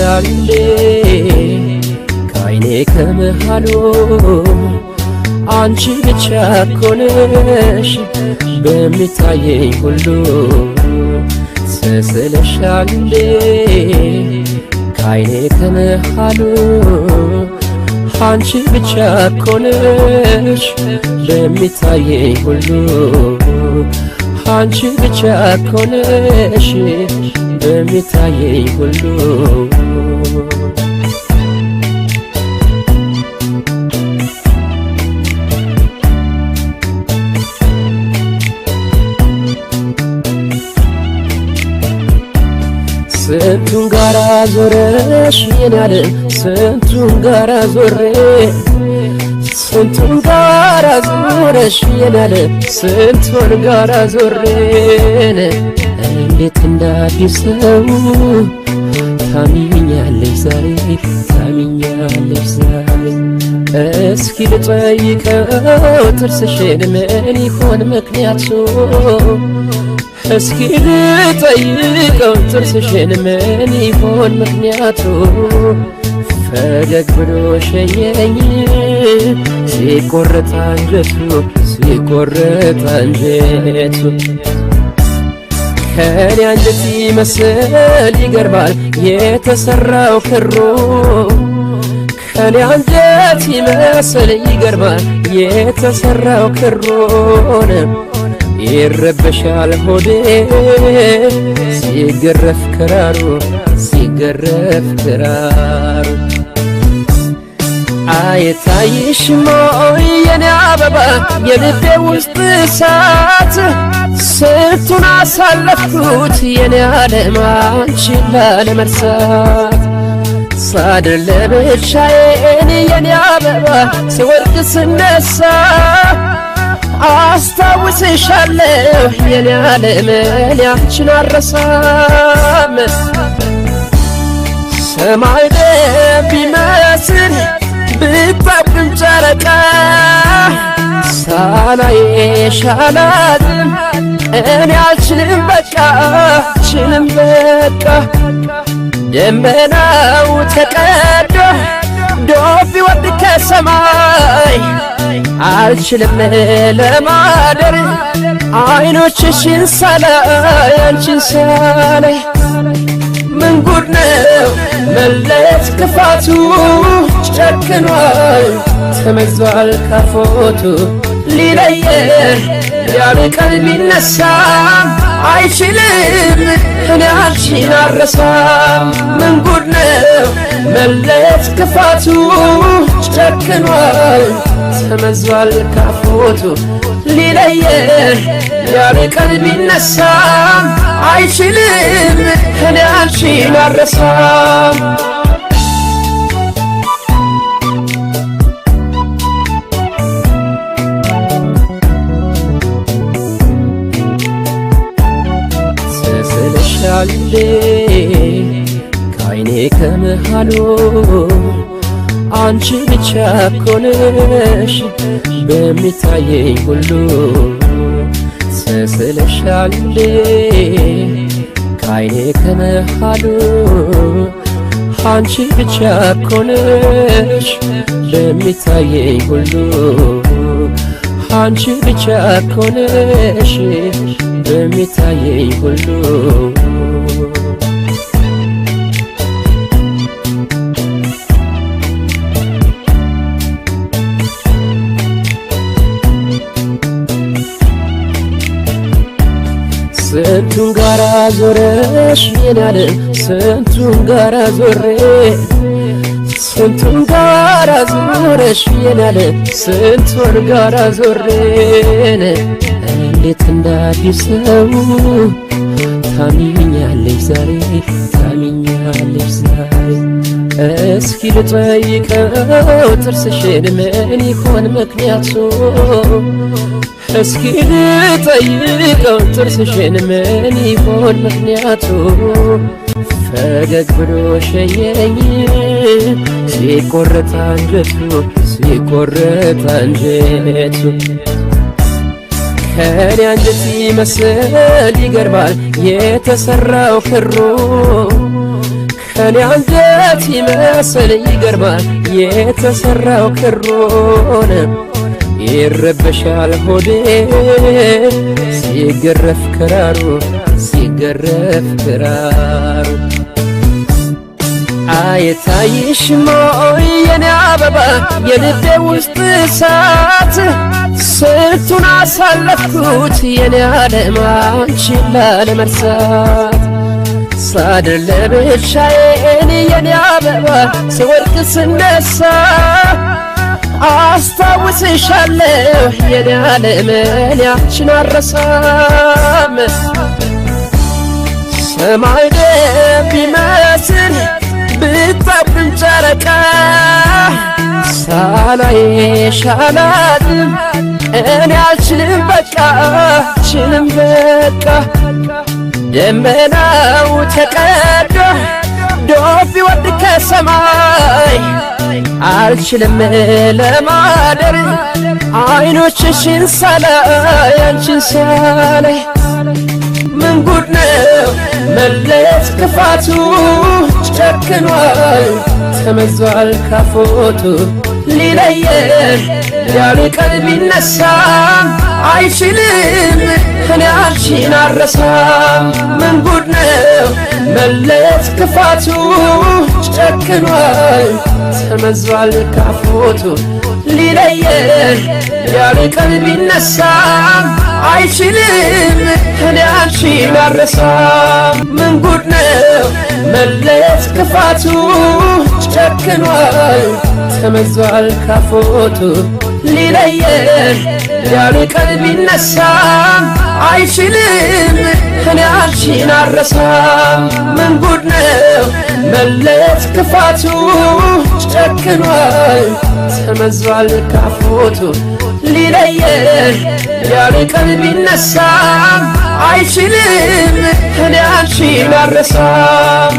ተስለሻል እንዴ ከዓይኔ ከመሃሉ አንቺ ብቻ እኮ ነሽ በሚታየኝ ሁሉ ተስለሻል እንዴ ከዓይኔ ከመሃሉ አንቺ ብቻ እኮ ነሽ በሚታየኝ ሁሉ አንቺ ብቻ እኮ ነሽ በሚታየኝ ሁሉ ስንቱን ጋራ ዞረሽ የናለ ስንቱን ጋራ ዞሬ ስንቱን ጋራ ዞረሽ የናለ ስንቱን ጋራ ዞሬን እንዴት እንዳዲስ ሰው ታሚኛለሽ ዛሬ ታሚኛለሽ ዛሬ እስኪ ልጠይቀው ጥርስሽን ምን ይሆን ምክንያቱ እስኪ ልጠይቀው ጥርስሽን ምን ይሆን ምክንያቱ ፈገግ ብሎ ሸኘኝ ሲቆረጥ አንጀቱ ሲቆረጥ አንጀቱ ከኔ አንጀት ይመስል ይገርማል የተሰራው ክሩ ከኔ አንጀት ይመስል ይገርማል የተሰራው ክሩን ይረበሻል ሆዴ ሲገረፍ ክራሩ ሲገረፍ ክራሩ አይታይሽም ወይ የኔ አበባ የልቤ ውስጥ እሳት ስንቱን አሳለፍኩት የኔ ዓለም አንቺን ላለመርሳት ሳድር ለብቻዬን የኔ አበባ ስወድቅ ስነሳ አስታውስሻለሁ የኔ ዓለም እኔ አንቺን አልረሳም ሰማይ ቢመስል ብታብም ጨረቃ ሳላይሽ አላዝንም እኔ አልችልም በቃ አልችልም በቃ ደመናው ተቀዶ ዶፍ ቢወርድ ከሰማይ አልችልም ለማደር አይኖችሽን ሳላይ አንቺን ሳላይ ምን ጉድ ነው መለየት ክፋቱ ጨክኗል ተመዟል ካፎቱ ሊለየን ያበቀል ቢነሳም አይችልም እኔ አንቺን አልረሳም ምን ጉድ ነው መለየት ክፋቱ ጨክኗል ተመዟል ካፎቱ ሊለየን ያበቀል ቢነሳም አይችልም እኔ አንቺን አልረሳም ተስለሻል እንዴ ከዓይኔ ከመሃሉ አንቺ ብቻ እኮ ነሽ በሚታየኝ ሁሉ ተስለሻል እንዴ ከዓይኔ ከመሃሉ አንቺ ብቻ እኮ ነሽ በሚታየኝ ሁሉ አንቺ ብቻ እኮ ነሽ በሚታየኝ ሁሉ ስንቱን ጋራ ዞረሽ የናለ ስንቱን ጋራ ዞሬ ስንቱን ጋራ ዞረሽ የናለ ስንቱን ጋራ ዞሬን እንዴት እንዳዲስ ሰው ታሚኛለሽ ዛሬ ታሚኛለሽ ዛሬ እስኪ ልጠይቀው ጥርስሽን ምን ይሆን ምክንያቱ እስኪ ልጠይቀው ጥርስሽን ምን ይሆን ምክንያቱ ፈገግ ብሎ ሸኘኝ ሲቆረጥ አንጀቱ ሲቆረጥ አንጀቱ ከኔ አንጀት ይመስል ይገርማል የተሰራው ክሩ ከኔ አንጀት ይመስል ይገርማል የተሰራው ክሮን ይረበሻል ሆዴ ሲገረፍ ክራሩ ሲገረፍ ክራሩ አይታይሽም ወይ የኔ አበባ የልቤ ውስጥ እሳት ስንቱን አሳለፍኩት የኔ ዓለም አንቺን ላለመርሳት ሳድር ለብቻዬን የኔ አበባ ስወድቅ ስነሳ አስታውስሻለሁ የኔ ዓለም እኔ አንቺን አልረሳም ሰማይ ደም ቢመስል ብታብም ጨረቃ ሳላይሽ አላድርም እኔ አልችልም በቃ አልችልም በቃ ደመናው ተቀዶ ዶፍ ቢወርድ ከሰማይ አልችልም ለማደር አይኖችሽን ሳላይ አንቺን ሳላይ ምን ጉድ ነው መለየት ክፋቱ ጨክኗል ተመዟል ካፎቱ ሊለየን ያለ ቀን ቢነሳም አይችልም እኔ አንቺን አልረሳም ምን ጉድ ነው መለየት ክፋቱ ጨክኗል ተመዟል ካፎቱ ሊለየን ያለ ቀን ቢነሳም አይችልም እኔ አንቺን አልረሳም ምን ጉድ ነው መለየት ክፋቱ ጨክኗል ተመዟል ካፎቱ ሊለየን ያለ ቀን ቢነሳም አይችልም እኔ አንቺን አልረሳም ምን ጉድ ነው መለየት ክፋቱ ጨክኗል ተመዟል ካፎቱ ሊለየን ያለ ቀን ቢነሳም አይችልም እኔ አንቺን አልረሳም